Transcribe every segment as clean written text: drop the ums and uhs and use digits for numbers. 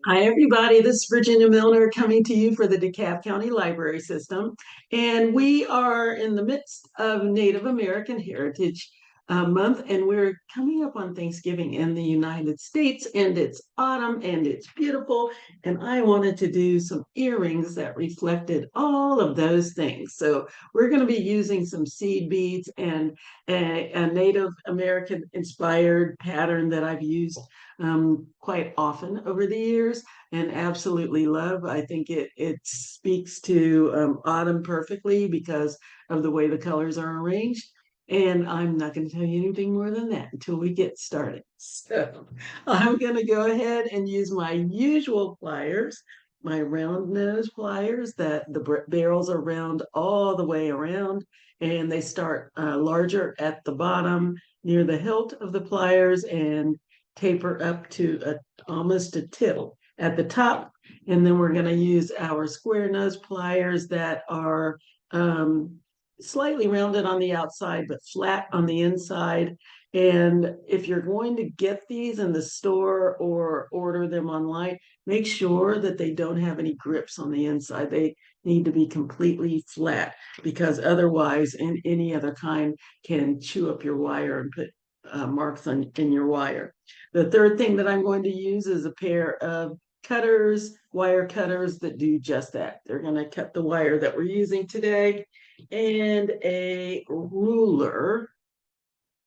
Hi, everybody. This is Virginia Milner coming to you for the DeKalb County Library System. And we are in the midst of Native American Heritage Month, and we're coming up on Thanksgiving in the United States, and it's autumn and it's beautiful. And I wanted to do some earrings that reflected all of those things. So we're going to be using some seed beads and a Native American inspired pattern that I've used quite often over the years and absolutely love. I think it speaks to autumn perfectly because of the way the colors are arranged. And I'm not going to tell you anything more than that until we get started. So I'm going to go ahead and use my usual pliers, my round nose pliers that the barrels are round all the way around, and they start larger at the bottom near the hilt of the pliers and taper up to almost a tittle at the top. And then we're going to use our square nose pliers that are slightly rounded on the outside, but flat on the inside. And if you're going to get these in the store or order them online, make sure that they don't have any grips on the inside. They need to be completely flat because otherwise, any other kind can chew up your wire and put marks in your wire. The third thing that I'm going to use is a pair of cutters, wire cutters that do just that. They're going to cut the wire that we're using today, and a ruler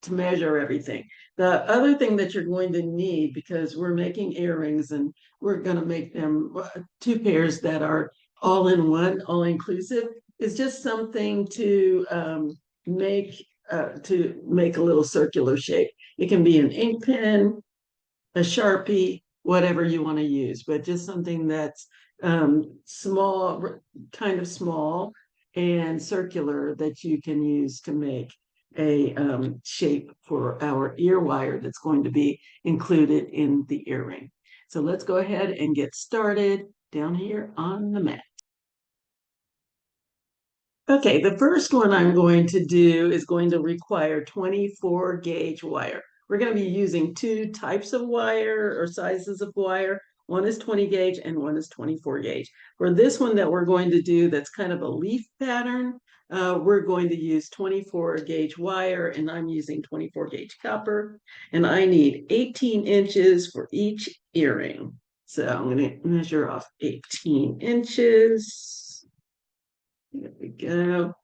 to measure everything. The other thing that you're going to need, because we're making earrings and we're going to make them two pairs that are all in one, all inclusive, is just something to make a little circular shape. It can be an ink pen, a Sharpie, whatever you want to use, but just something that's small, kind of small and circular that you can use to make a shape for our ear wire that's going to be included in the earring. So let's go ahead and get started down here on the mat. Okay, the first one I'm going to do is going to require 24 gauge wire. We're going to be using two types of wire or sizes of wire. One is 20 gauge and one is 24 gauge. For this one that we're going to do that's kind of a leaf pattern, we're going to use 24 gauge wire, and I'm using 24 gauge copper, and I need 18 inches for each earring. So I'm going to measure off 18 inches. There we go.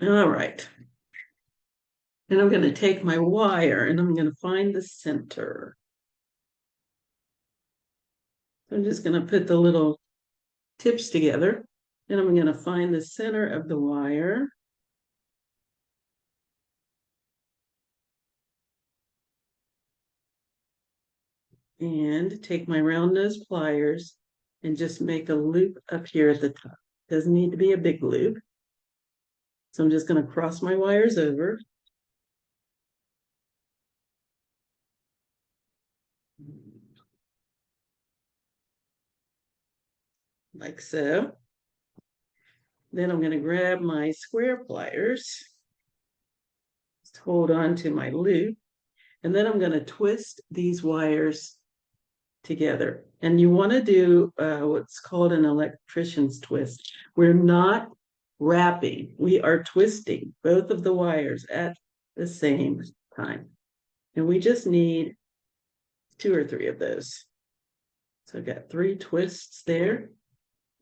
All right. And I'm going to take my wire and I'm going to find the center. I'm just going to put the little tips together and I'm going to find the center of the wire. And take my round nose pliers and just make a loop up here at the top. Doesn't need to be a big loop. So I'm just going to cross my wires over. Like so. Then I'm going to grab my square pliers, just hold on to my loop, and then I'm going to twist these wires together. And you want to do what's called an electrician's twist. We're not wrapping, we are twisting both of the wires at the same time. And we just need 2 or 3 of those. So I've got 3 twists there.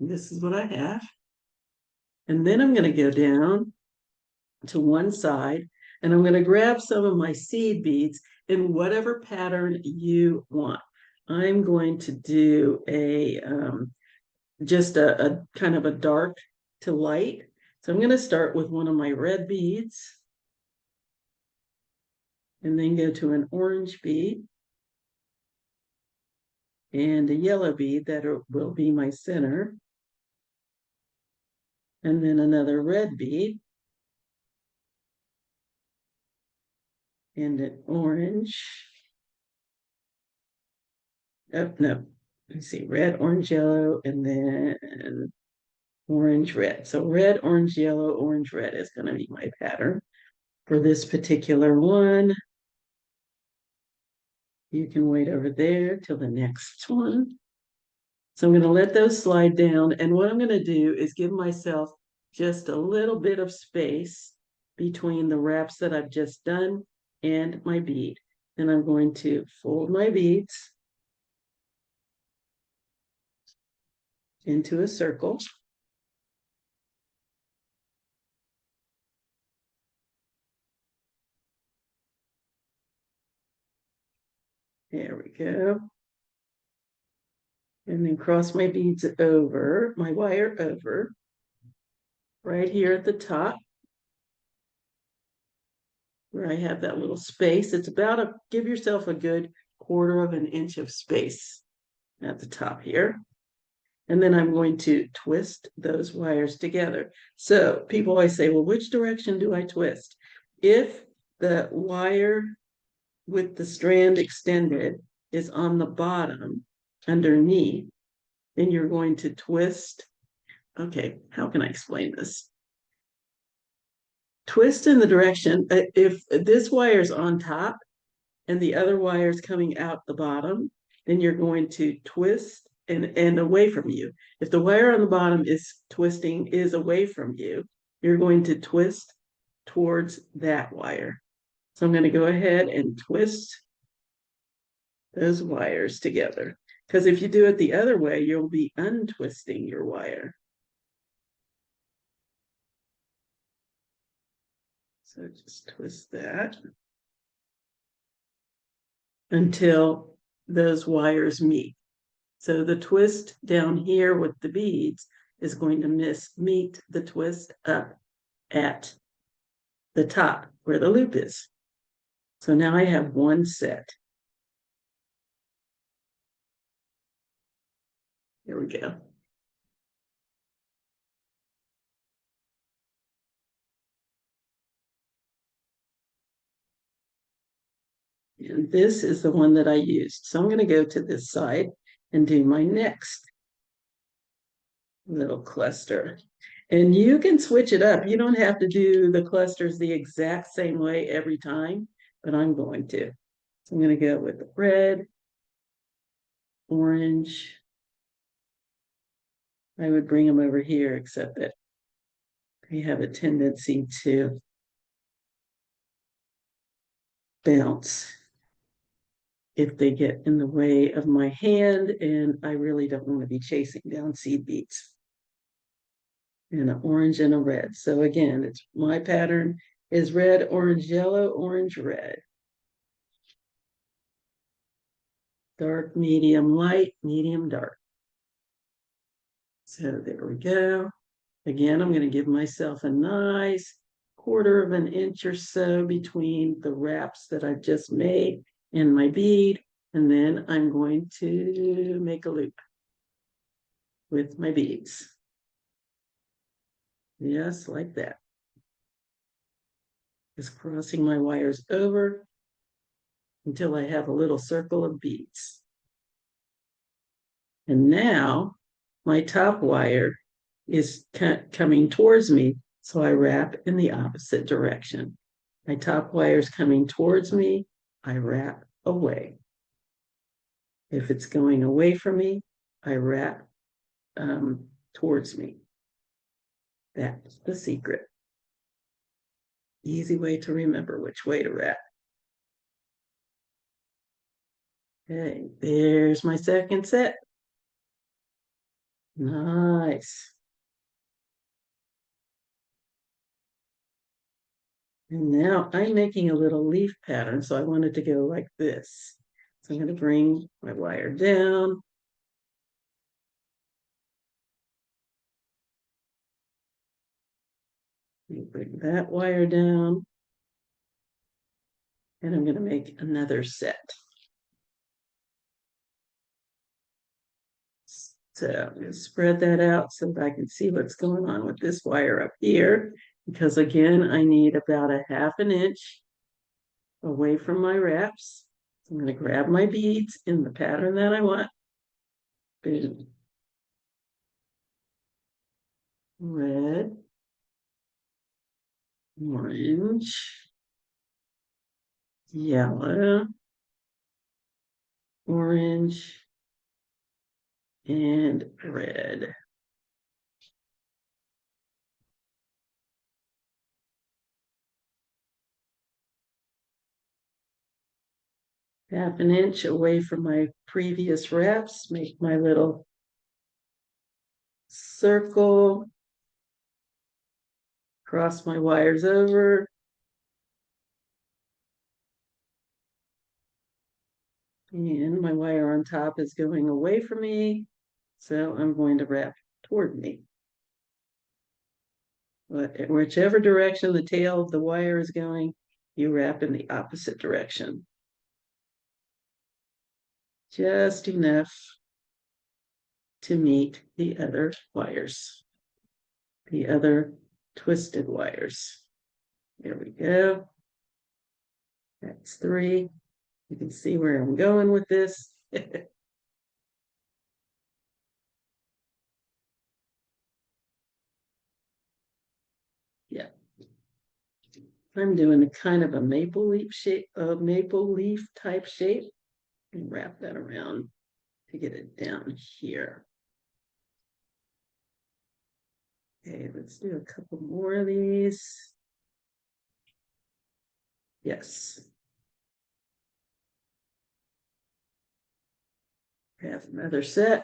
And this is what I have. And then I'm going to go down to one side and I'm going to grab some of my seed beads in whatever pattern you want. I'm going to do just a kind of a dark to light. So I'm going to start with one of my red beads and then go to an orange bead and a yellow bead that will be my center, and then another red bead and an orange. Oh, no, let me see, red, orange, yellow, and then orange, red. So red, orange, yellow, orange, red is going to be my pattern. for this particular one. You can wait over there till the next one. So I'm going to let those slide down. And what I'm going to do is give myself just a little bit of space between the wraps that I've just done and my bead. And I'm going to fold my beads into a circle. There we go. And then cross my beads over, my wire over, right here at the top, where I have that little space. It's about give yourself a good 1/4 of an inch of space at the top here. And then I'm going to twist those wires together. So people always say, well, which direction do I twist? If the wire with the strand extended is on the bottom underneath, then you're going to twist. Okay, how can I explain this? Twist in the direction, if this wire is on top and the other wire is coming out the bottom, then you're going to twist and away from you. If the wire on the bottom is away from you, you're going to twist towards that wire. So I'm going to go ahead and twist those wires together. Because if you do it the other way, you'll be untwisting your wire. So just twist that until those wires meet. So the twist down here with the beads is going to meet the twist up at the top where the loop is. So now I have one set. Here we go. And this is the one that I used. So I'm going to go to this side and do my next little cluster. And you can switch it up. You don't have to do the clusters the exact same way every time, but I'm going to. So I'm going to go with the red, orange. I would bring them over here, except that they have a tendency to bounce if they get in the way of my hand, and I really don't want to be chasing down seed beads. And an orange and a red. So again, it's my pattern is red, orange, yellow, orange, red. Dark, medium, light, medium, dark. So there we go. Again, I'm going to give myself a nice 1/4 of an inch or so between the wraps that I've just made and my bead. And then I'm going to make a loop with my beads. Yes, like that. Just crossing my wires over until I have a little circle of beads. And now my top wire is coming towards me, so I wrap in the opposite direction. My top wire is coming towards me, I wrap away. If it's going away from me, I wrap towards me. That's the secret. Easy way to remember which way to wrap. Okay, there's my second set. Nice. And now I'm making a little leaf pattern, so I want it to go like this. So I'm going to bring my wire down. Bring that wire down. And I'm going to make another set. So I'm going to spread that out so that I can see what's going on with this wire up here. Because again, I need about a 1/2 inch away from my wraps. So I'm going to grab my beads in the pattern that I want. Boom. Red, orange, yellow, orange, and red. Half an inch away from my previous wraps, make my little circle, cross my wires over, and my wire on top is going away from me, so I'm going to wrap toward me. But whichever direction the tail of the wire is going, you wrap in the opposite direction. Just enough to meet the other wires, the other twisted wires. There we go. That's 3. You can see where I'm going with this. Yeah. I'm doing a kind of a maple leaf shape, a maple leaf type shape, and wrap that around to get it down here. Okay, let's do a couple more of these. Yes. Have another set.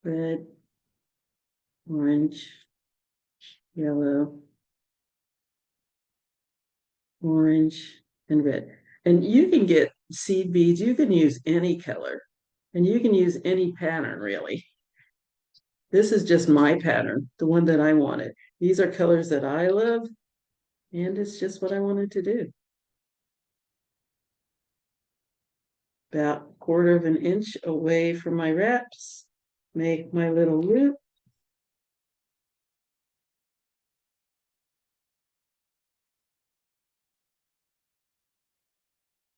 Red, orange, yellow, orange, and red. And you can get seed beads, you can use any color, and you can use any pattern really. This is just my pattern, the one that I wanted. These are colors that I love, and it's just what I wanted to do. About a quarter of an inch away from my wraps, make my little loop.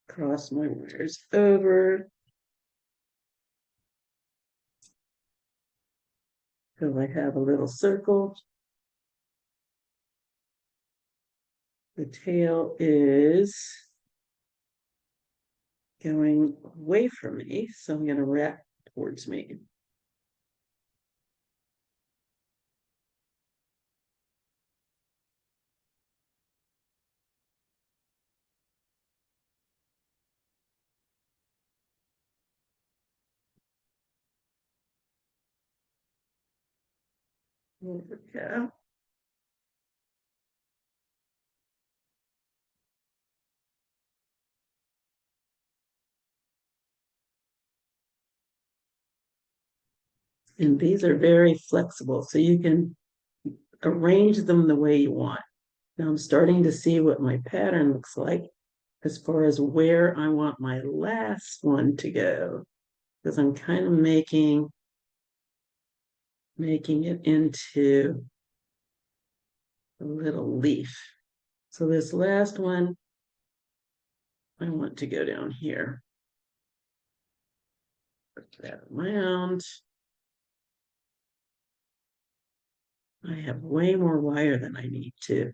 Cross my wires over. So I have a little circle. The tail is going away from me, so I'm going to wrap towards me. There we go. And these are very flexible, so you can arrange them the way you want. Now I'm starting to see what my pattern looks like as far as where I want my last one to go, because I'm kind of making it into a little leaf. So this last one, I want to go down here. Put that around. I have way more wire than I need to.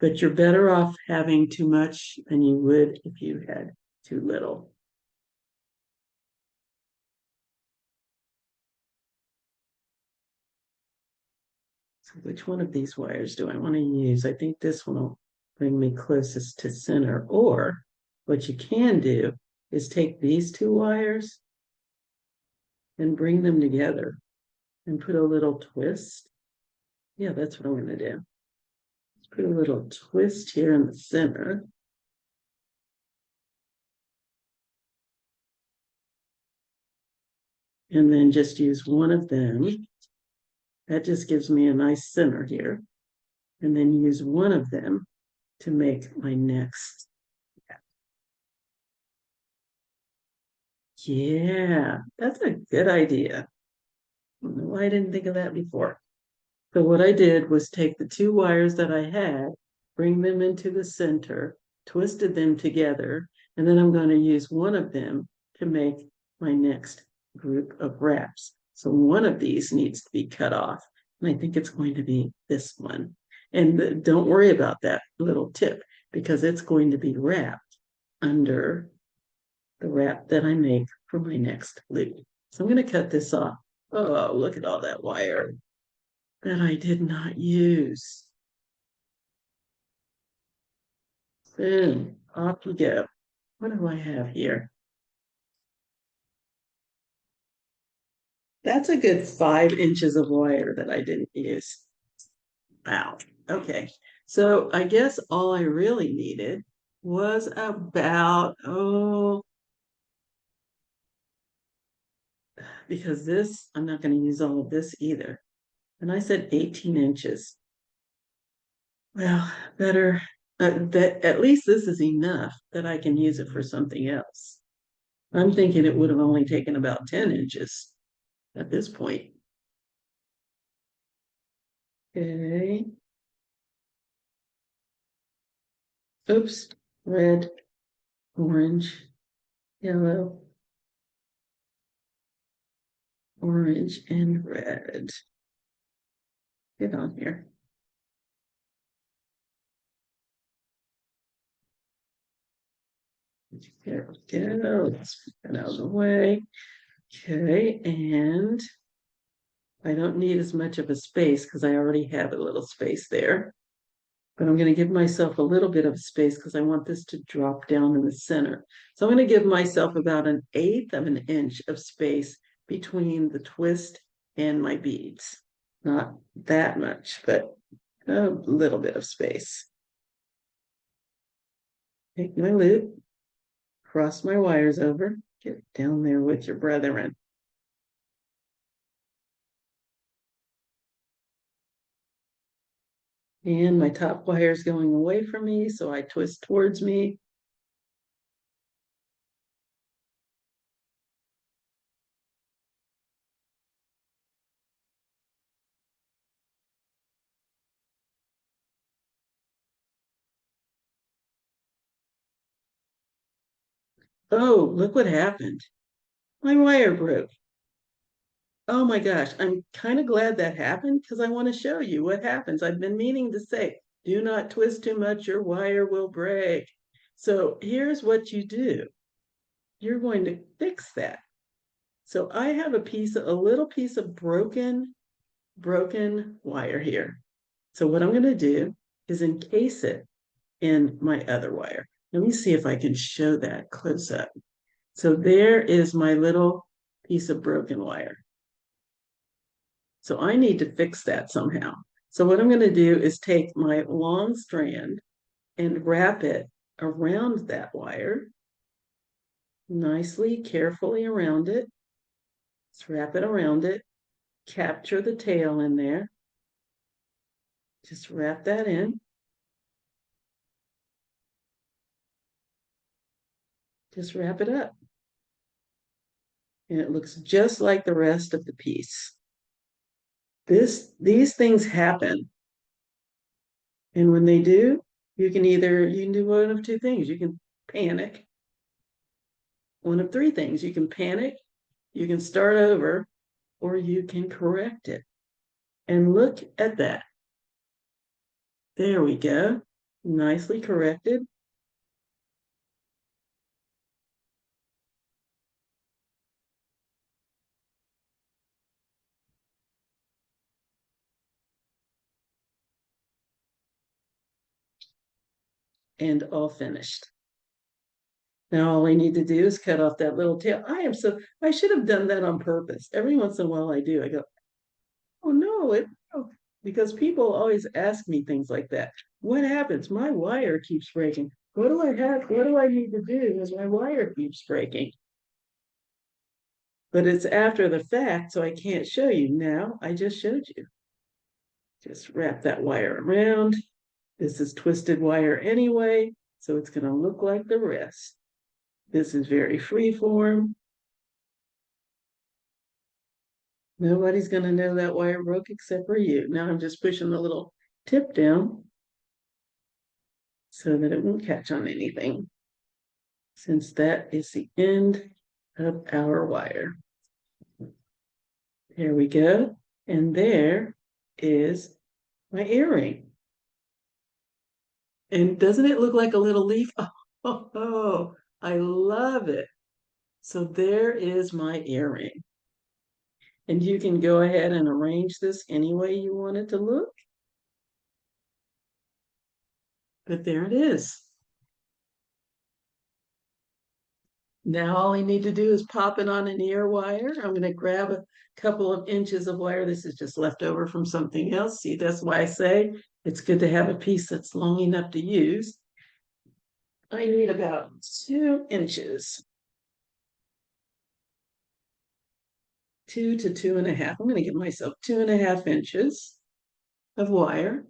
But you're better off having too much than you would if you had too little. So which one of these wires do I want to use? I think this one will bring me closest to center. Or what you can do is take these 2 wires and bring them together and put a little twist. Yeah, that's what I'm going to do. Let's put a little twist here in the center. And then just use one of them. That just gives me a nice center here. And then use one of them to make my next. Yeah, that's a good idea. I don't know why I didn't think of that before. So what I did was take the 2 wires that I had, bring them into the center, twisted them together, and then I'm going to use one of them to make my next group of wraps. So one of these needs to be cut off, and I think it's going to be this one. And don't worry about that little tip because it's going to be wrapped under the wrap that I make for my next loop. So I'm going to cut this off. Oh, look at all that wire that I did not use. Boom, off you go. What do I have here? That's a good 5 inches of wire that I didn't use. Wow. Okay. So I guess all I really needed was about, because this, I'm not going to use all of this either. And I said 18 inches. Well, better, that at least this is enough that I can use it for something else. I'm thinking it would have only taken about 10 inches at this point. Okay. Oops. Red, orange, yellow, orange, and red. Get on here. There we go. Let's put that out of the way. Okay, and I don't need as much of a space because I already have a little space there. But I'm going to give myself a little bit of space because I want this to drop down in the center. So I'm going to give myself about 1/8 of an inch of space between the twist and my beads. Not that much, but a little bit of space. Take my loop, cross my wires over, get down there with your brethren. And my top wire is going away from me, so I twist towards me. Oh, look what happened. My wire broke. Oh my gosh, I'm kind of glad that happened because I want to show you what happens. I've been meaning to say, do not twist too much, your wire will break. So here's what you do. You're going to fix that. So I have a little piece of broken wire here. So what I'm going to do is encase it in my other wire. Let me see if I can show that close up. So there is my little piece of broken wire. So I need to fix that somehow. So what I'm going to do is take my long strand and wrap it around that wire, nicely, carefully around it. Let's wrap it around it, capture the tail in there. Just wrap that in. Just wrap it up. And it looks just like the rest of the piece. These things happen. And when they do, you can do one of two things. You can panic. One of three things. You can panic, you can start over, or you can correct it. And look at that. There we go. Nicely corrected. And all finished. Now all I need to do is cut off that little tail. I should have done that on purpose. Every once in a while I do. I go, oh no, because people always ask me things like that. What happens? My wire keeps breaking. What do I have? What do I need to do because my wire keeps breaking? But it's after the fact, so I can't show you now. I just showed you. Just wrap that wire around. This is twisted wire anyway, so it's going to look like the rest. This is very free form. Nobody's going to know that wire broke except for you. Now I'm just pushing the little tip down so that it won't catch on anything, since that is the end of our wire. There we go. And there is my earring. And doesn't it look like a little leaf? Oh, I love it. So there is my earring. And you can go ahead and arrange this any way you want it to look. But there it is. Now all I need to do is pop it on an ear wire. I'm going to grab a couple of inches of wire. This is just left over from something else. See, that's why I say it's good to have a piece that's long enough to use. I need about 2 inches, 2 to 2.5. I'm going to give myself 2.5 inches of wire.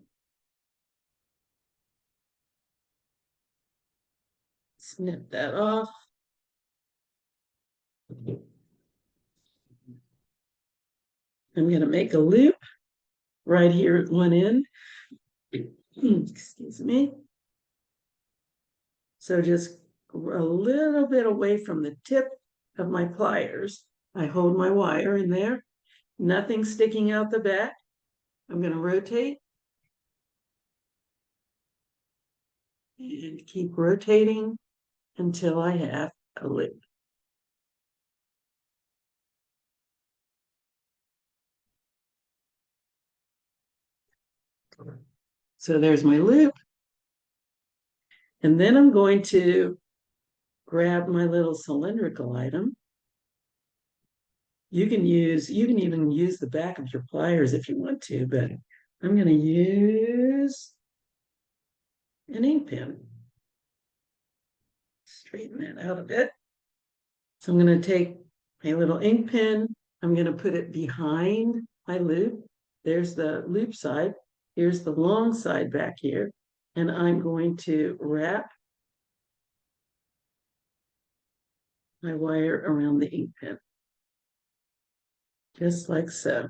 Snip that off. I'm going to make a loop right here at one end. Excuse me. So just a little bit away from the tip of my pliers. I hold my wire in there, nothing sticking out the back. I'm going to rotate and keep rotating until I have a loop. So there's my loop. And then I'm going to grab my little cylindrical item. You can even use the back of your pliers if you want to, but I'm going to use an ink pen. Straighten that out a bit. So I'm going to take my little ink pen. I'm going to put it behind my loop. There's the loop side. Here's the long side back here. And I'm going to wrap my wire around the ink pen, just like so.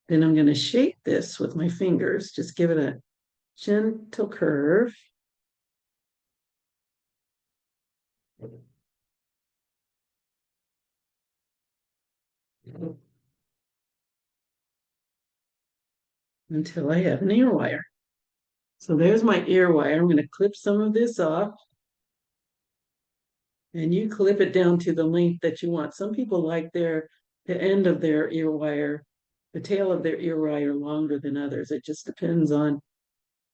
Then I'm going to shape this with my fingers. Just give it a gentle curve. Until I have an ear wire. So there's my ear wire. I'm going to clip some of this off. And you clip it down to the length that you want. Some people like the end of their ear wire, the tail of their ear wire longer than others. It just depends on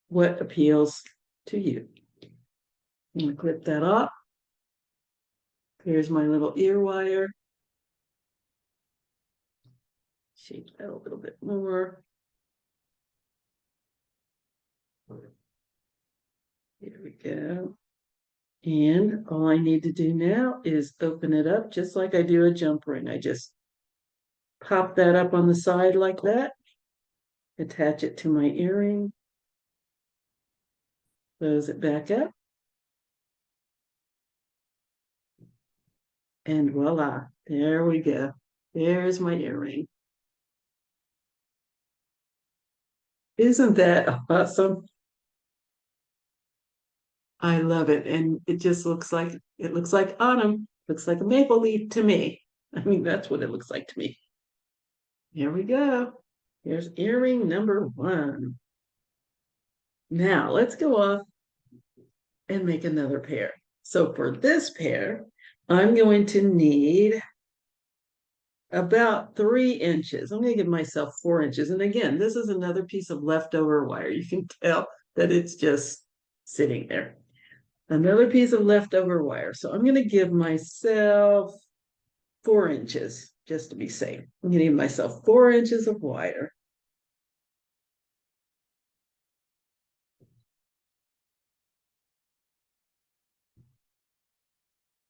what appeals to you. I'm going to clip that off. Here's my little ear wire. Shape that a little bit more. Here we go. And all I need to do now is open it up just like I do a jump ring. I just pop that up on the side like that, attach it to my earring, close it back up, and voila, there we go. There's my earring. Isn't that awesome? I love it. And it just looks like autumn. Looks like a maple leaf to me. I mean, that's what it looks like to me. Here we go. Here's earring number 1. Now let's go off and make another pair. So for this pair, I'm going to need about 3 inches. I'm going to give myself 4 inches. And again, this is another piece of leftover wire. You can tell that it's just sitting there. Another piece of leftover wire. So I'm going to give myself 4 inches just to be safe. I'm going to give myself 4 inches of wire.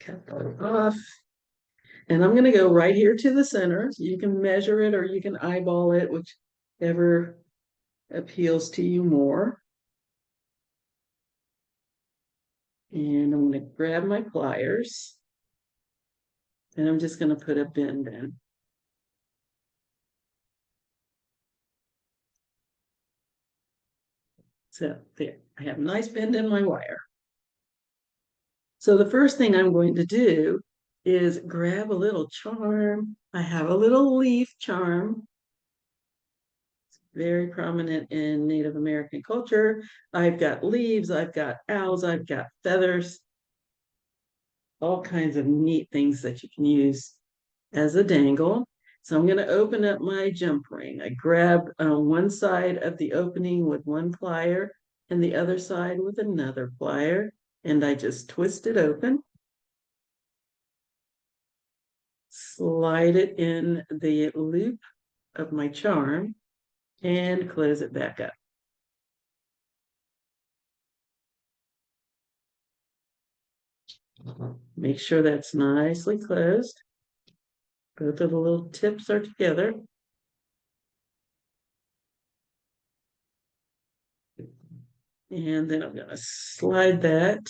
Cut that off. And I'm going to go right here to the center. So you can measure it or you can eyeball it, whichever appeals to you more. And I'm going to grab my pliers. And I'm just going to put a bend in. So there, I have a nice bend in my wire. So the first thing I'm going to do is grab a little charm. I have a little leaf charm. very prominent in Native American culture. I've got leaves, I've got owls, I've got feathers, all kinds of neat things that you can use as a dangle. So I'm going to open up my jump ring. I grab one side of the opening with one plier and the other side with another plier, and I just twist it open, slide it in the loop of my charm, and close it back up. Make sure that's nicely closed. Both of the little tips are together. And then I'm going to slide that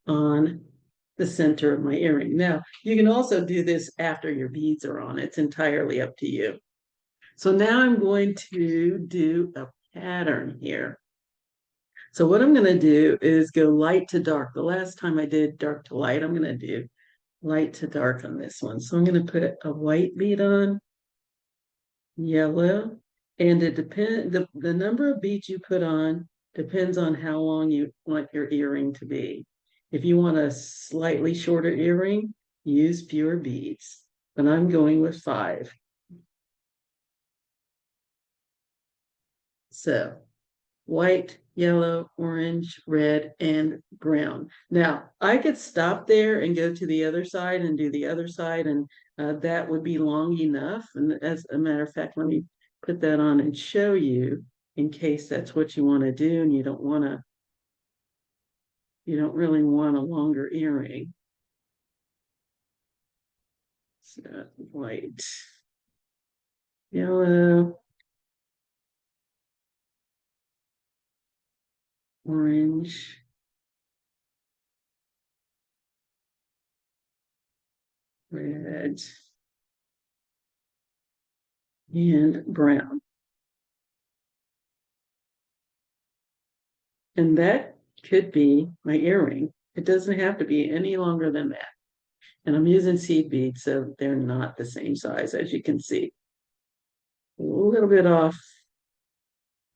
on the center of my earring. Now, you can also do this after your beads are on. It's entirely up to you. So now I'm going to do a pattern here. So what I'm going to do is go light to dark. The last time I did dark to light, I'm going to do light to dark on this one. So I'm going to put a white bead on, yellow, and it depends, the number of beads you put on depends on how long you want your earring to be. If you want a slightly shorter earring, use fewer beads, but I'm going with 5. So white, yellow, orange, red, and brown. Now, I could stop there and go to the other side and do the other side, and that would be long enough. And as a matter of fact, let me put that on and show you in case that's what you want to do and you don't really want a longer earring. So white, yellow, orange, red, and brown. And that could be my earring. It doesn't have to be any longer than that. And I'm using seed beads, so they're not the same size, as you can see. A little bit off,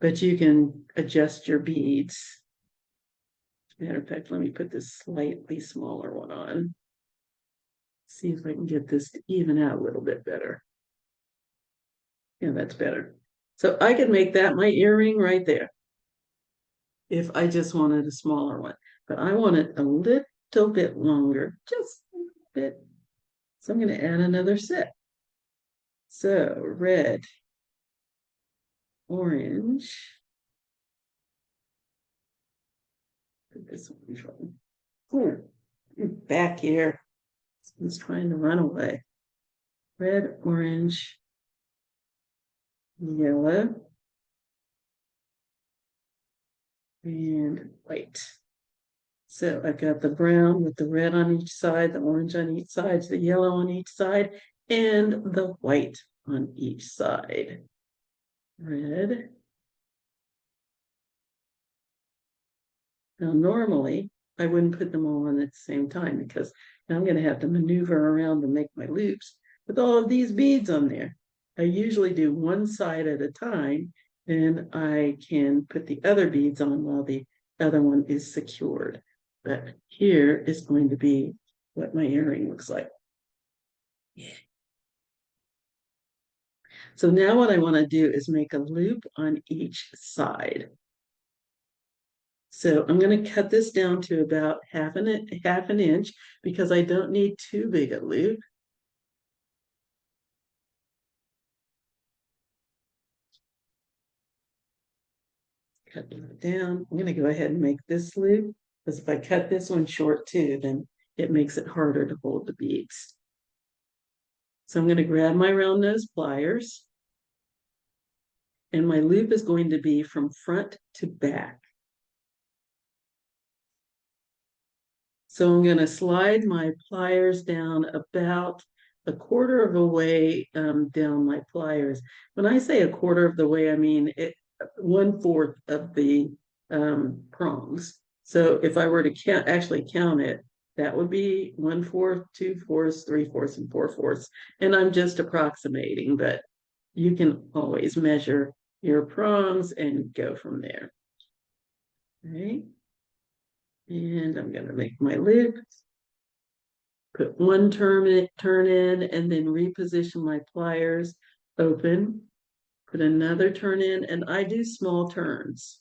but you can adjust your beads. Matter of fact, let me put this slightly smaller one on. See if I can get this to even out a little bit better. Yeah, that's better. So I could make that my earring right there if I just wanted a smaller one. But I want it a little bit longer, just a bit. So I'm going to add another set. So red, orange. Put this one. Oh, back here. He's trying to run away. Red, orange, yellow, and white. So I've got the brown with the red on each side, the orange on each side, the yellow on each side, and the white on each side. Red. Now, normally, I wouldn't put them all on at the same time because now I'm going to have to maneuver around to make my loops with all of these beads on there. I usually do one side at a time, and I can put the other beads on while the other one is secured. But here is going to be what my earring looks like. Yeah. So now what I want to do is make a loop on each side. So I'm going to cut this down to about half an inch because I don't need too big a loop. Cut that down. I'm going to go ahead and make this loop because if I cut this one short too, then it makes it harder to hold the beads. So I'm going to grab my round nose pliers, and my loop is going to be from front to back. So I'm going to slide my pliers down about a quarter of a way down my pliers. When I say a quarter of the way, I mean 1/4 of the prongs. So if I were to actually count it, that would be 1/4, 2/4, 3/4, and 4/4. And I'm just approximating, but you can always measure your prongs and go from there. Okay. And I'm going to make my loop, put one turn in, and then reposition my pliers, open, put another turn in, and I do small turns.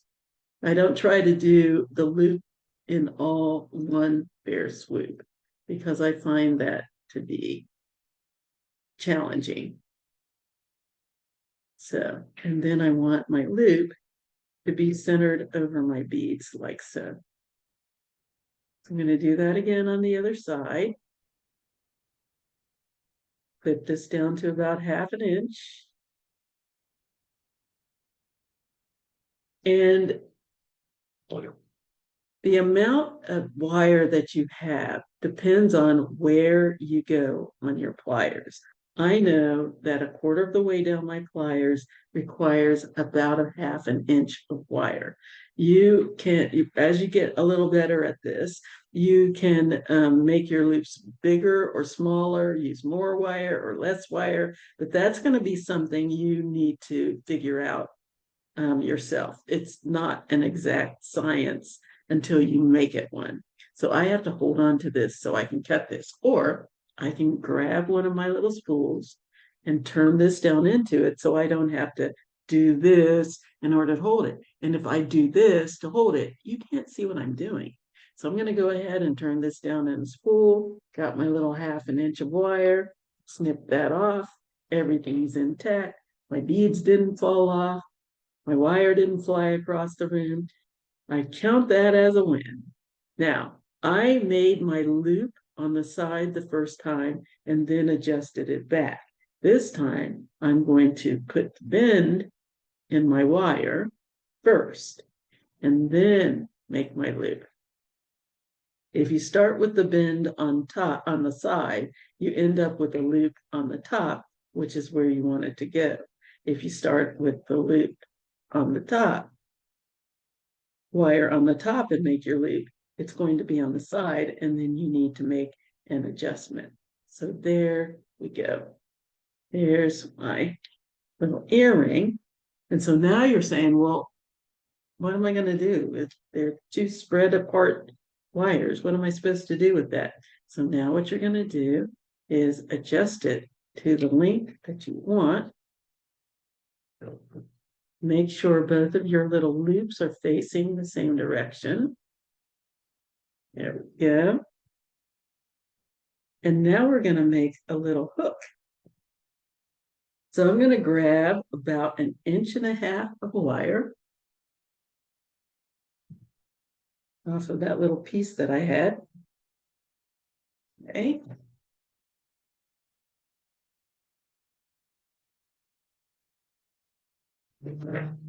I don't try to do the loop in all one fair swoop because I find that to be challenging. So, and then I want my loop to be centered over my beads like so. So I'm going to do that again on the other side. Clip this down to about 1/2 inch. And the amount of wire that you have depends on where you go on your pliers. I know that 1/4 of the way down my pliers requires about 1/2 inch of wire. You can, as you get a little better at this, you can make your loops bigger or smaller, use more wire or less wire, but that's going to be something you need to figure out yourself. It's not an exact science until you make it one. So I have to hold on to this so I can cut this, or I can grab one of my little spools and turn this down into it so I don't have to do this in order to hold it. And if I do this to hold it, you can't see what I'm doing. So I'm going to go ahead and turn this down in a spool, got my little 1/2 inch of wire, snip that off, everything's intact, my beads didn't fall off, my wire didn't fly across the room. I count that as a win. Now, I made my loop on the side the first time and then adjusted it back. This time, I'm going to put the bend in my wire first and then make my loop. If you start with the bend on top, on the side, you end up with a loop on the top, which is where you want it to go. If you start with the loop on the top, wire on the top and make your loop, it's going to be on the side, and then you need to make an adjustment. So there we go. There's my little earring. And so now you're saying, well, what am I going to do? They're two spread apart wires. What am I supposed to do with that? So now what you're going to do is adjust it to the length that you want. Make sure both of your little loops are facing the same direction. There we go. And now we're going to make a little hook. So I'm going to grab about 1.5 inches of wire off of that little piece that I had. Okay.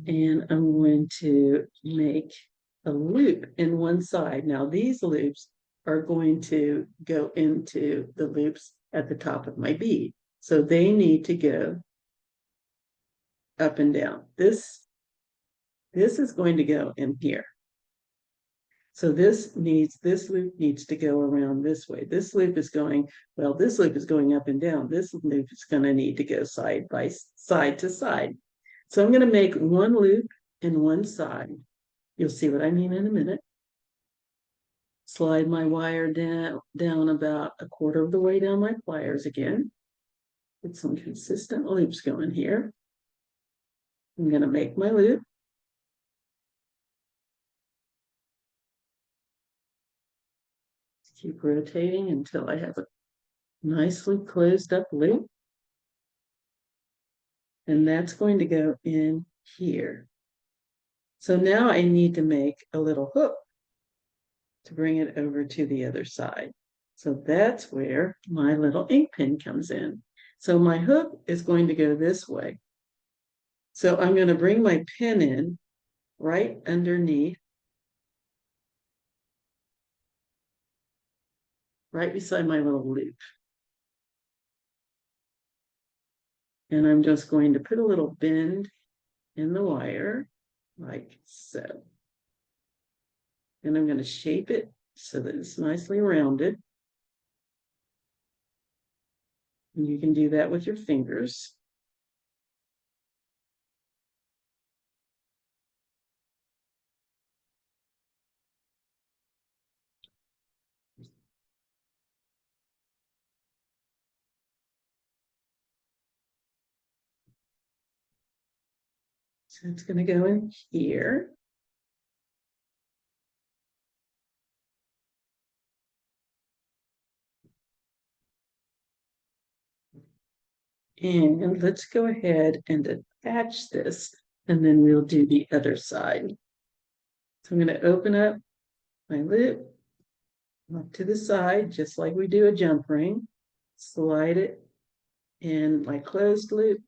And I'm going to make a loop in one side. Now these loops are going to go into the loops at the top of my bead. So they need to go up and down. This is going to go in here. So this loop needs to go around this way. This loop is going, well, this loop is going up and down. This loop is going to need to go side to side. So I'm going to make one loop in one side. You'll see what I mean in a minute. Slide my wire down about 1/4 of the way down my pliers again. Get some consistent loops going here. I'm going to make my loop. Keep rotating until I have a nicely closed up loop. And that's going to go in here. So now I need to make a little hook to bring it over to the other side. So that's where my little ink pen comes in. So my hook is going to go this way. So I'm going to bring my pen in right underneath, right beside my little loop. And I'm just going to put a little bend in the wire like so. And I'm going to shape it so that it's nicely rounded. And you can do that with your fingers. So it's going to go in here. And let's go ahead and attach this, and then we'll do the other side. So I'm going to open up my loop off to the side, just like we do a jump ring. Slide it in my closed loop.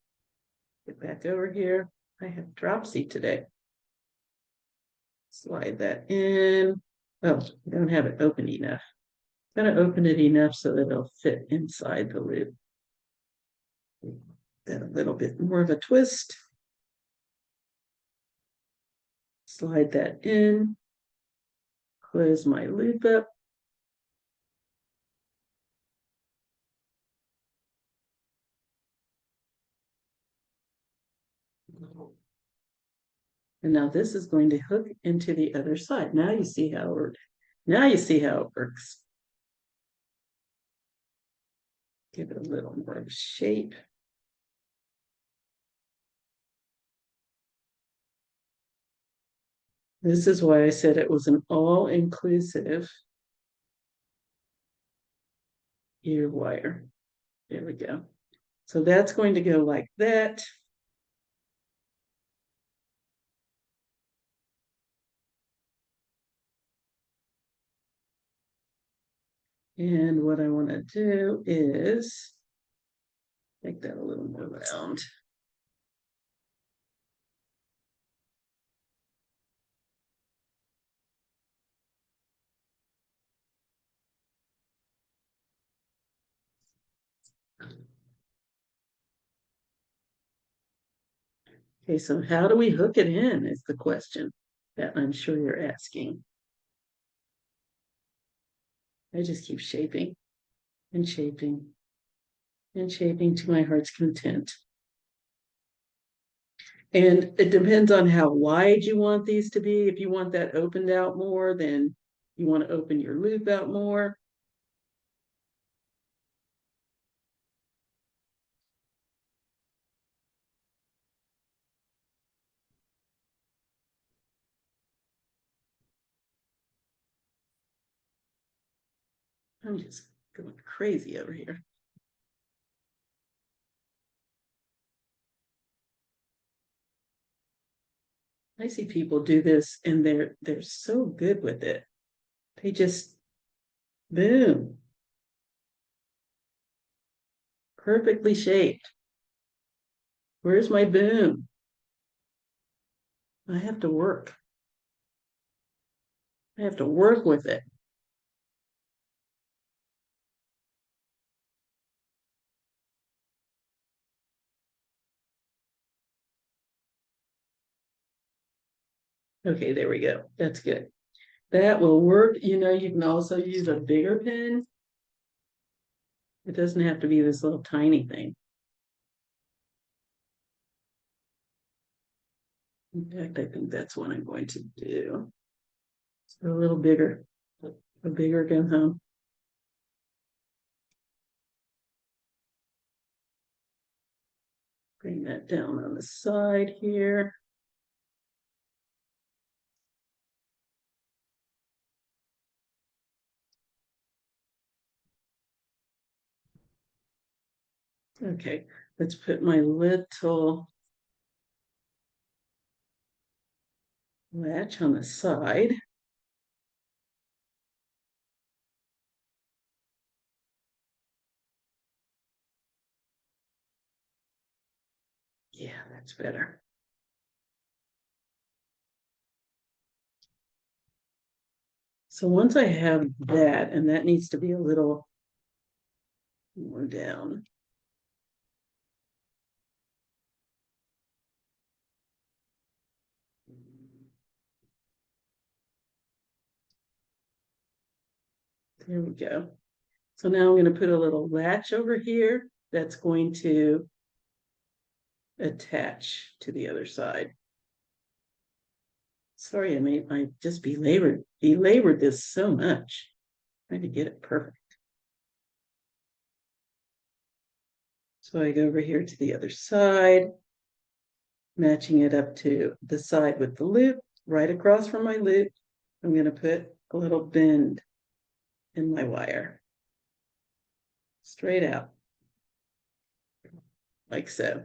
Get back over here. I have dropsy today. Slide that in. Oh, I don't have it open enough. I'm going to open it enough so that it'll fit inside the loop. Then a little bit more of a twist. Slide that in. Close my loop up. And now this is going to hook into the other side. Now you see how it works. Now you see how it works. Give it a little more of a shape. This is why I said it was an all-inclusive ear wire. There we go. So that's going to go like that. And what I want to do is make that a little more round. Okay, so how do we hook it in is the question that I'm sure you're asking. I just keep shaping and shaping and shaping to my heart's content. And it depends on how wide you want these to be. If you want that opened out more, then you want to open your loop out more. I'm just going crazy over here. I see people do this and they're so good with it. They just boom, perfectly shaped. Where's my boom? I have to work. I have to work with it. Okay, there we go. That's good. That will work. You know, you can also use a bigger pin. It doesn't have to be this little tiny thing. In fact, I think that's what I'm going to do. So a little bigger, a bigger gun home. Bring that down on the side here. Okay, let's put my little latch on the side. Yeah, that's better. So once I have that, and that needs to be a little more down. There we go. So now I'm going to put a little latch over here that's going to attach to the other side. Sorry, I just belabored this so much. Trying to get it perfect. So I go over here to the other side. matching it up to the side with the loop. Right across from my loop, I'm going to put a little bend in my wire. Straight out, like so.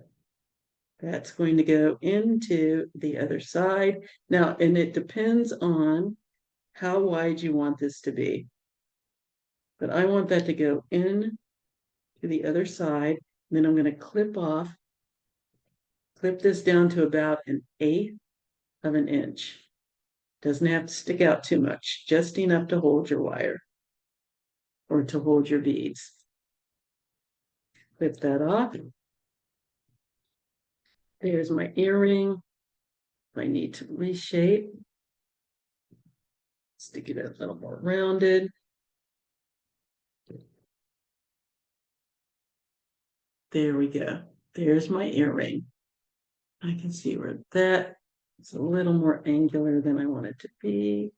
That's going to go into the other side. Now, and it depends on how wide you want this to be. But I want that to go in to the other side. Then I'm going to clip this down to about 1/8 of an inch. Doesn't have to stick out too much, just enough to hold your wire or to hold your beads. Clip that off. There's my earring. I need to reshape. Stick it a little more rounded. There we go. There's my earring. I can see where that is a little more angular than I want it to be.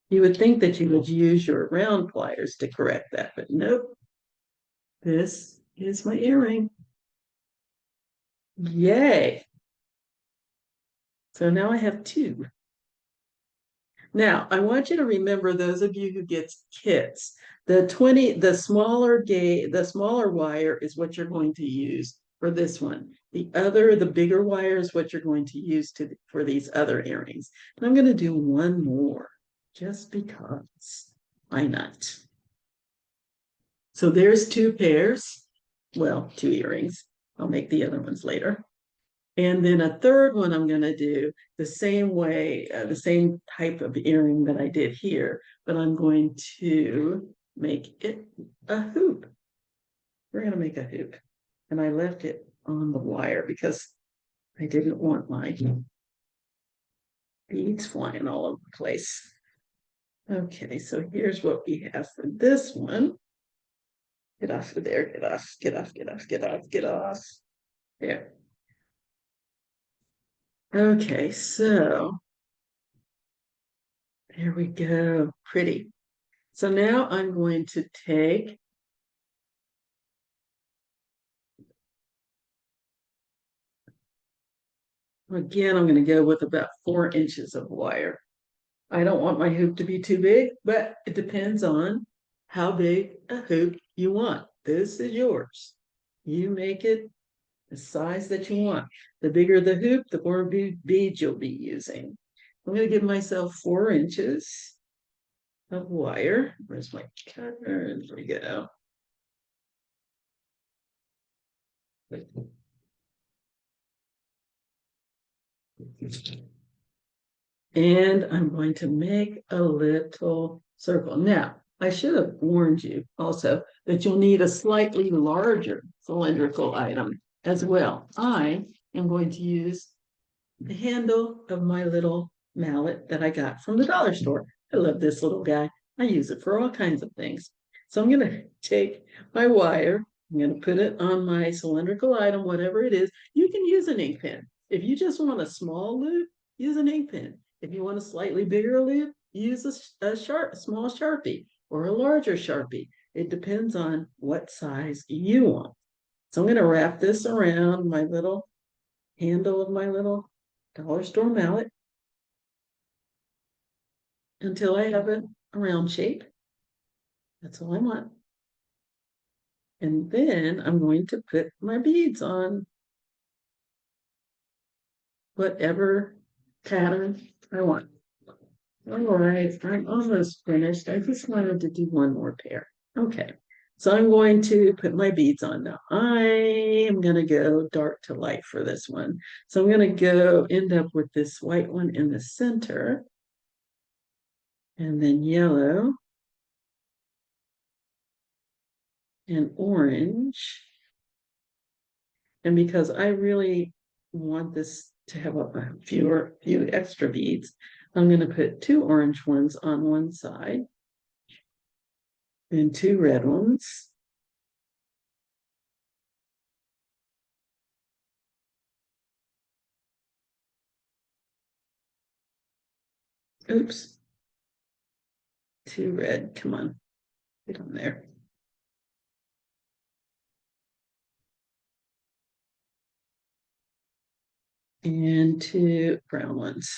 You would think that you would use your round pliers to correct that, but nope. This is my earring. Yay. So now I have two. Now, I want you to remember, those of you who get kits, the smaller wire is what you're going to use for this one. The bigger wire is what you're going to use for these other earrings. And I'm going to do one more just because. Why not? So there's two pairs. Well, two earrings. I'll make the other ones later. And then a third one I'm going to do the same way, the same type of earring that I did here, but I'm going to make it a hoop. We're going to make a hoop. And I left it on the wire because I didn't want my beads flying all over the place. Okay, so here's what we have for this one. Get off of there, get off, get off, get off, get off, get off. There. Okay, so there we go. Pretty. So now I'm going to take again, I'm going to go with about 4 inches of wire. I don't want my hoop to be too big, but it depends on how big a hoop you want. This is yours. You make it the size that you want. The bigger the hoop, the more beads you'll be using. I'm going to give myself 4 inches of wire. Where's my cutter? There we go. And I'm going to make a little circle. Now, I should have warned you also that you'll need a slightly larger cylindrical item as well. I am going to use the handle of my little mallet that I got from the dollar store. I love this little guy. I use it for all kinds of things. So I'm going to take my wire, I'm going to put it on my cylindrical item, whatever it is. You can use an ink pen. If you just want a small loop, use an ink pen. If you want a slightly bigger loop, use a small Sharpie or a larger Sharpie. It depends on what size you want. So I'm going to wrap this around my little handle of my little dollar store mallet until I have a round shape. That's all I want. And then I'm going to put my beads on whatever pattern I want. All right, I'm almost finished. I just wanted to do one more pair. Okay, so I'm going to put my beads on now. I am going to go dark to light for this one. So I'm going to end up with this white one in the center, and then yellow and orange. And because I really want this to have a few extra beads, I'm going to put 2 orange ones on one side and 2 red ones. Oops. 2 red, come on, get on there. and 2 brown ones.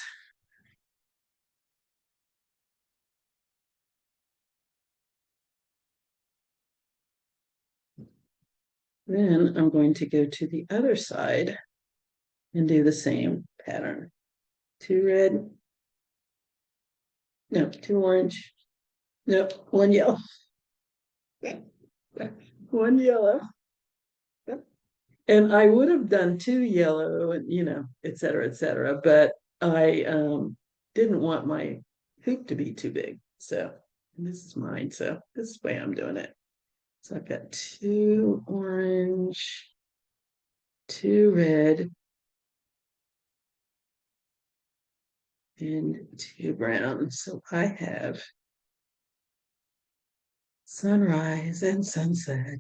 Then I'm going to go to the other side and do the same pattern. 2 red, no, 2 orange, nope, 1 yellow, 1 yellow. And I would have done 2 yellow and, et cetera, but I didn't want my hoop to be too big. So this is mine. So this is the way I'm doing it. So I've got 2 orange, 2 red, and 2 brown. So I have sunrise and sunset.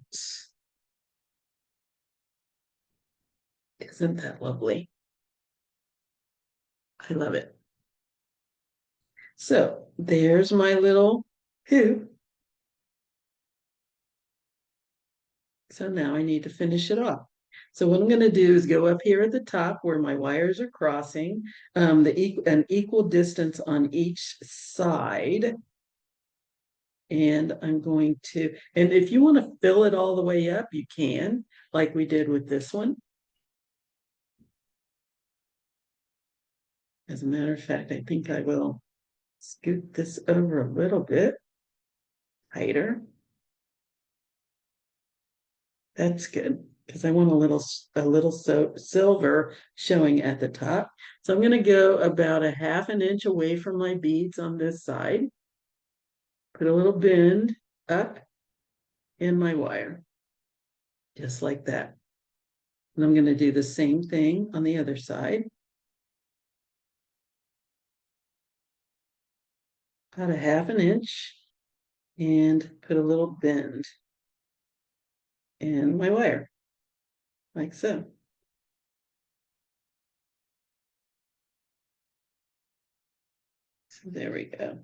Isn't that lovely? I love it. So there's my little hoop. So now I need to finish it off. So what I'm going to do is go up here at the top where my wires are crossing, an equal distance on each side. And I'm going to, and if you want to fill it all the way up, you can, like we did with this one. As a matter of fact, I think I will scoot this over a little bit tighter. That's good because I want a little silver showing at the top. So I'm going to go about a 1/2 inch away from my beads on this side. Put a little bend up in my wire, just like that. And I'm going to do the same thing on the other side. About a 1/2 inch and put a little bend in my wire, like so. So there we go.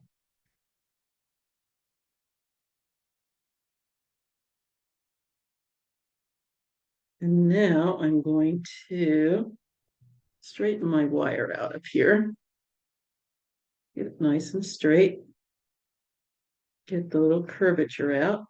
And now I'm going to straighten my wire out up here. Get it nice and straight. Get the little curvature out.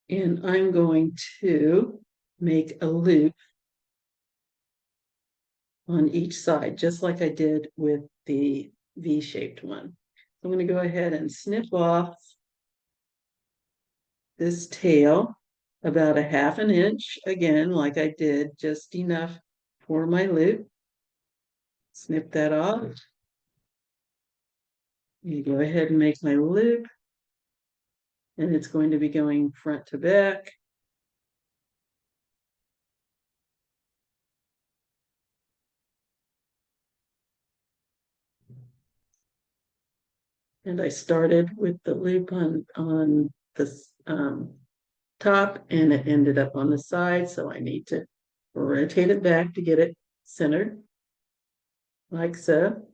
And I'm going to make a loop on each side, just like I did with the V-shaped one. I'm going to go ahead and snip off this tail about a 1/2 inch, again, like I did, just enough for my loop. Snip that off. You go ahead and make my loop, and it's going to be going front to back. And I started with the loop on this top, and it ended up on the side, so I need to rotate it back to get it centered, like so.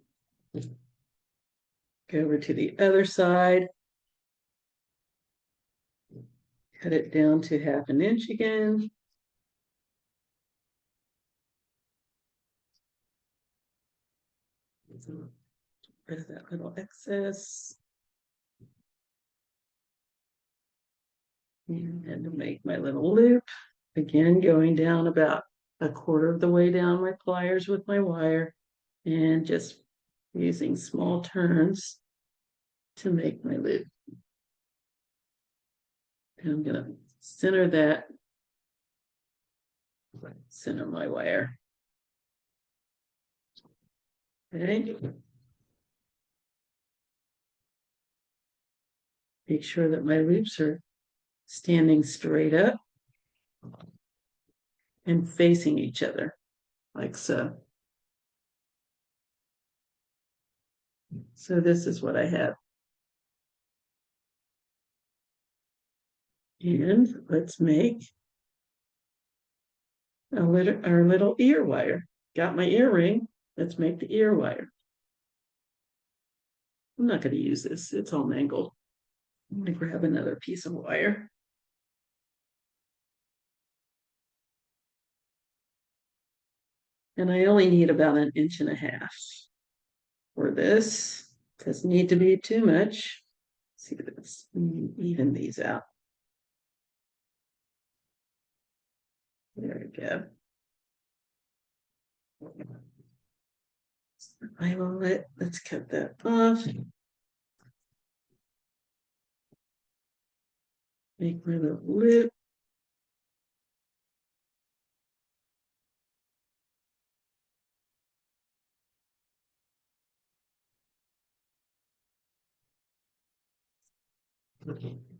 Go over to the other side, cut it down to 1/2 inch again. Rid of that little excess. And to make my little loop, again, going down about 1/4 of the way down my pliers with my wire, and just using small turns to make my loop. And I'm going to center that, center my wire. Okay. Make sure that my loops are standing straight up and facing each other, like so. So this is what I have. And let's make our little ear wire. Got my earring. Let's make the ear wire. I'm not going to use this. It's all mangled. I'm going to grab another piece of wire. And I only need about 1.5 inches for this. Doesn't need to be too much. See this, even these out. There we go. Let's cut that off. Make my little loop.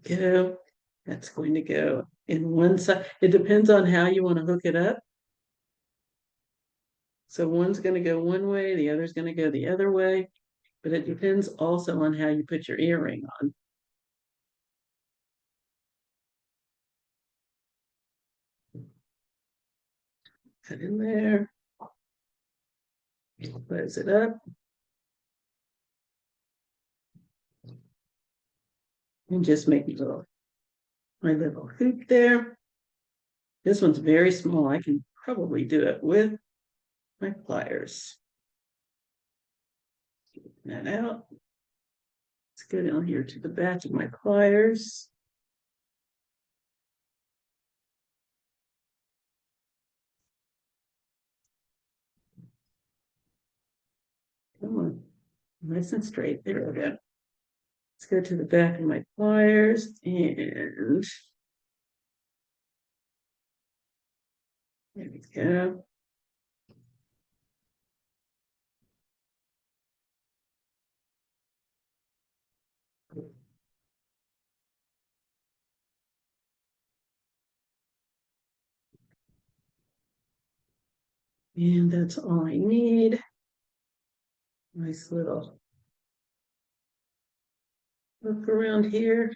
Go. That's going to go in one side. It depends on how you want to hook it up. So one's going to go one way, the other's going to go the other way, but it depends also on how you put your earring on. Cut in there. Close it up. And just make my little hoop there. This one's very small. I can probably do it with my pliers. That out. Let's go down here to the back of my pliers. Come on, nice and straight. There we go. Let's go to the back of my pliers and there we go. And that's all I need. Nice little look around here.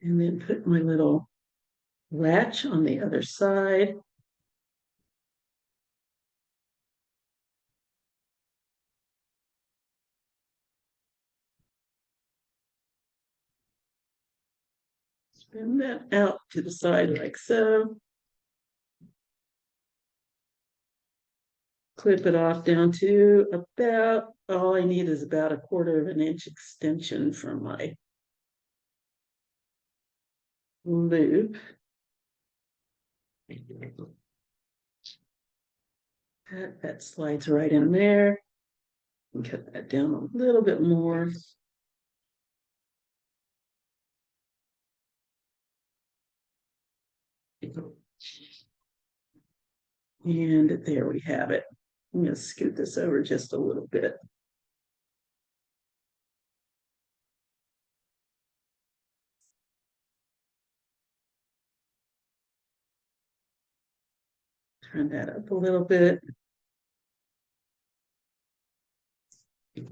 And then put my little latch on the other side. Spin that out to the side like so. Clip it off down to about, all I need is about 1/4 inch extension from my loop. That slides right in there. And cut that down a little bit more. And there we have it. I'm going to scoot this over just a little bit. Turn that up a little bit. And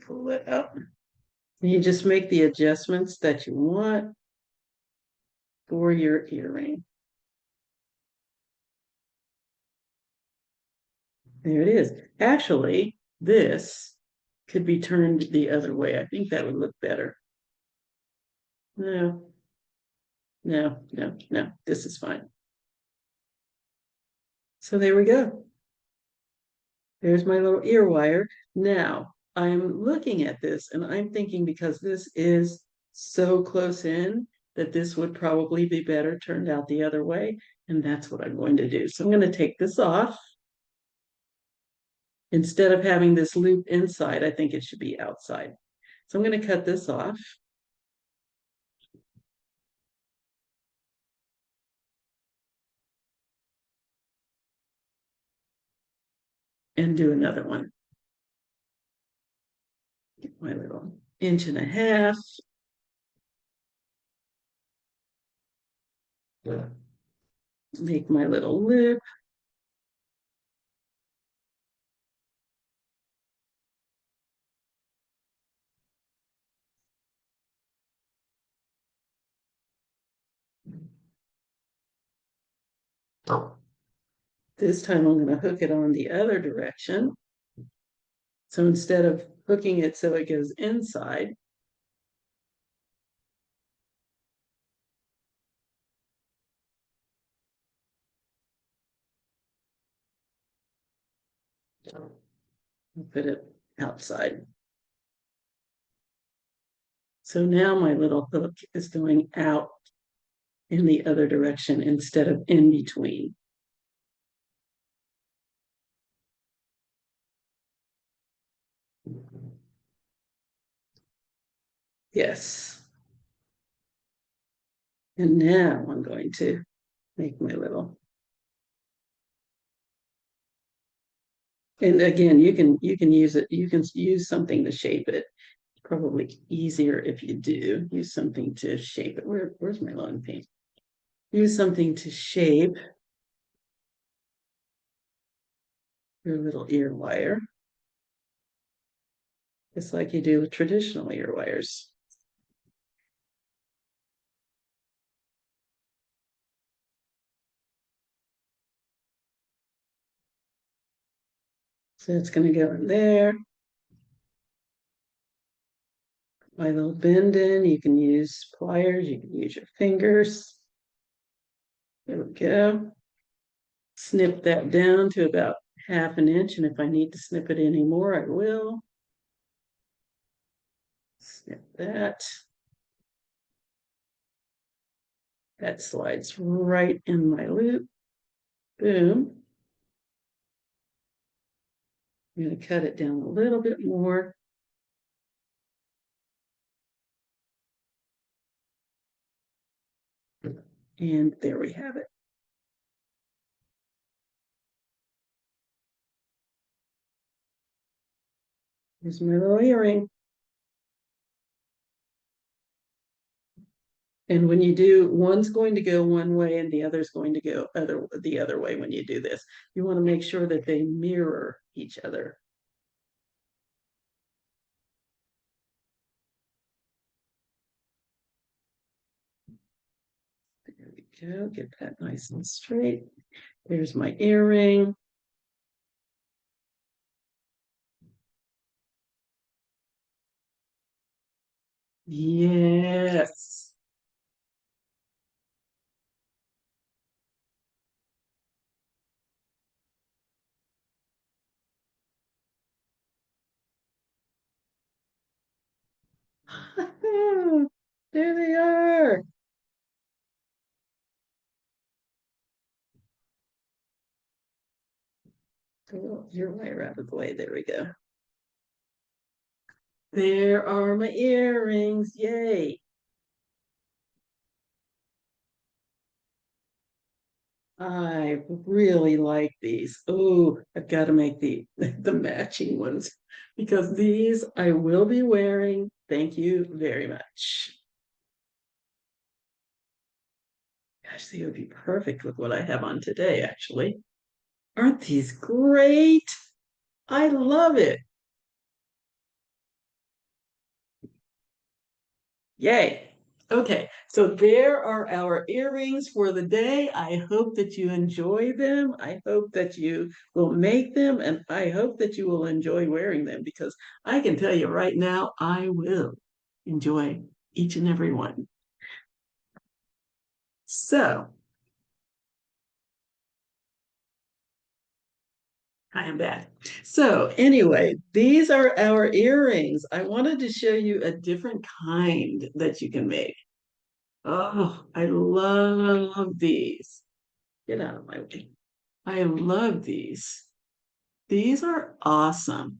pull it up. You just make the adjustments that you want for your earring. There it is. Actually, this could be turned the other way. I think that would look better. No, no, no, no. This is fine. So there we go. There's my little ear wire. Now, I'm looking at this and I'm thinking because this is so close in that this would probably be better turned out the other way. And that's what I'm going to do. So I'm going to take this off. Instead of having this loop inside, I think it should be outside. So I'm going to cut this off. And do another one. Get my little 1.5 inches. Make my little loop. This time I'm going to hook it on the other direction. So instead of hooking it so it goes inside, I'll put it outside. So now my little hook is going out in the other direction instead of in between. Yes. And now I'm going to make my little, and again, you can use it, you can use something to shape it. Probably easier if you do use something to shape it. Where's my long paint? Use something to shape your little ear wire, just like you do with traditional ear wires. So it's going to go in there. My little bend in, you can use pliers, you can use your fingers. There we go. Snip that down to about 1/2 inch, and if I need to snip it any more, I will. Snip that. That slides right in my loop. Boom. I'm going to cut it down a little bit more. And there we have it. Here's my little earring. And when you do, one's going to go one way and the other's going to go the other way when you do this. You want to make sure that they mirror each other. There we go. Get that nice and straight. There's my earring. Yes. There they are. Oh, you're right out of the way. There we go. There are my earrings. Yay. I really like these. Oh, I've got to make the matching ones because these I will be wearing. Thank you very much. Gosh, they would be perfect with what I have on today, actually. Aren't these great? I love it. Yay. Okay, so there are our earrings for the day. I hope that you enjoy them. I hope that you will make them, and I hope that you will enjoy wearing them because I can tell you right now, I will enjoy each and every one. So I am back. So anyway, these are our earrings. I wanted to show you a different kind that you can make. Oh, I love these. Get out of my way. I love these. These are awesome.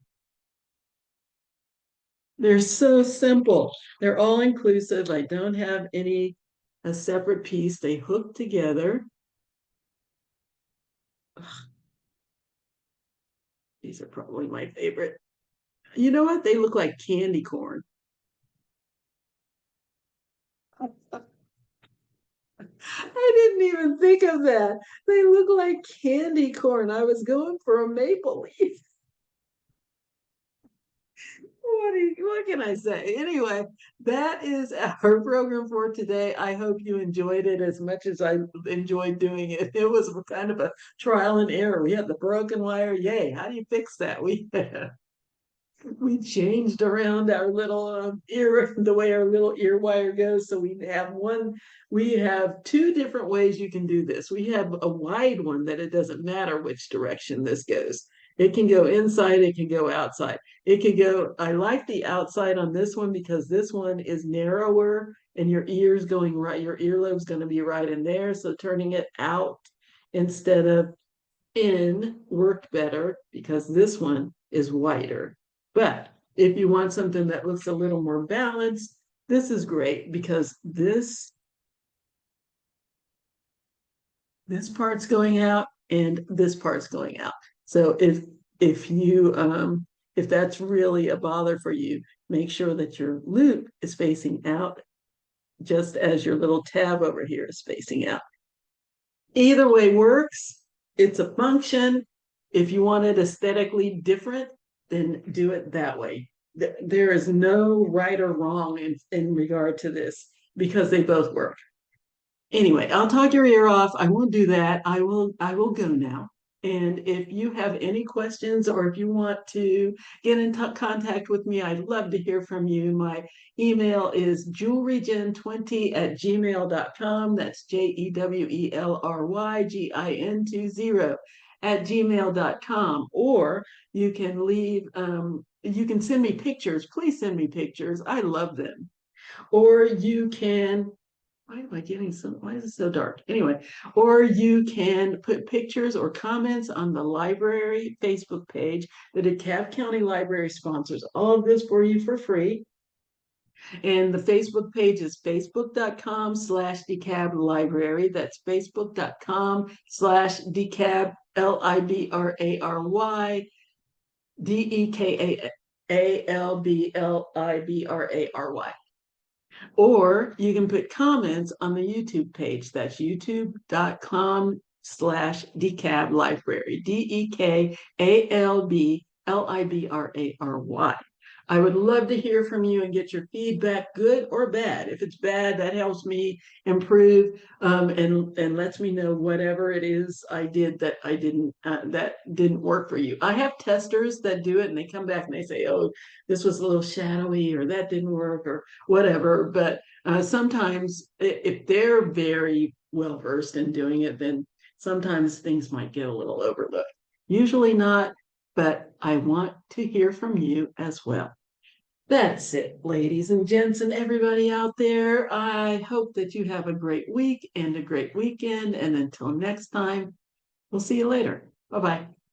They're so simple. They're all inclusive. I don't have any a separate piece. They hook together. Ugh, these are probably my favorite. You know what? They look like candy corn. I didn't even think of that. They look like candy corn. I was going for a maple leaf. What can I say? Anyway, that is our program for today. I hope you enjoyed it as much as I enjoyed doing it. It was kind of a trial and error. We had the broken wire. Yay. How do you fix that? We changed around our little ear, the way our little ear wire goes. So we have two different ways you can do this. We have a wide one that it doesn't matter which direction this goes. It can go inside, it can go outside. It can go, I like the outside on this one because this one is narrower and your ear's going right, your earlobe's going to be right in there. So turning it out instead of in worked better because this one is wider. But if you want something that looks a little more balanced, this is great because this part's going out and this part's going out. So if you if that's really a bother for you, make sure that your loop is facing out just as your little tab over here is facing out. Either way works. It's a function. If you want it aesthetically different, then do it that way. There is no right or wrong in regard to this because they both work. Anyway, I'll talk your ear off. I won't do that. I will go now. And if you have any questions or if you want to get in contact with me, I'd love to hear from you. My email is jewelrygin20@gmail.com. That's JEWELRYGIN20@gmail.com. Or you can send me pictures. Please send me pictures. I love them. Or you can why is it so dark? Anyway, or you can put pictures or comments on the library Facebook page. The DeKalb County Library sponsors all of this for you for free. And the Facebook page is facebook.com/DeKalb Library. That's facebook.com/DeKalb LIBRARY. Or you can put comments on the YouTube page. That's youtube.com/DeKalb Library. DeKalb I would love to hear from you and get your feedback, good or bad. If it's bad, that helps me improve and lets me know whatever it is I did that didn't work for you. I have testers that do it and they come back and they say, "Oh, this was a little shadowy," or "that didn't work," or whatever. But sometimes, if they're very well versed in doing it, then sometimes things might get a little overlooked. Usually not, but I want to hear from you as well. That's it, ladies and gents, and everybody out there. I hope that you have a great week and a great weekend. And until next time, we'll see you later. Bye bye.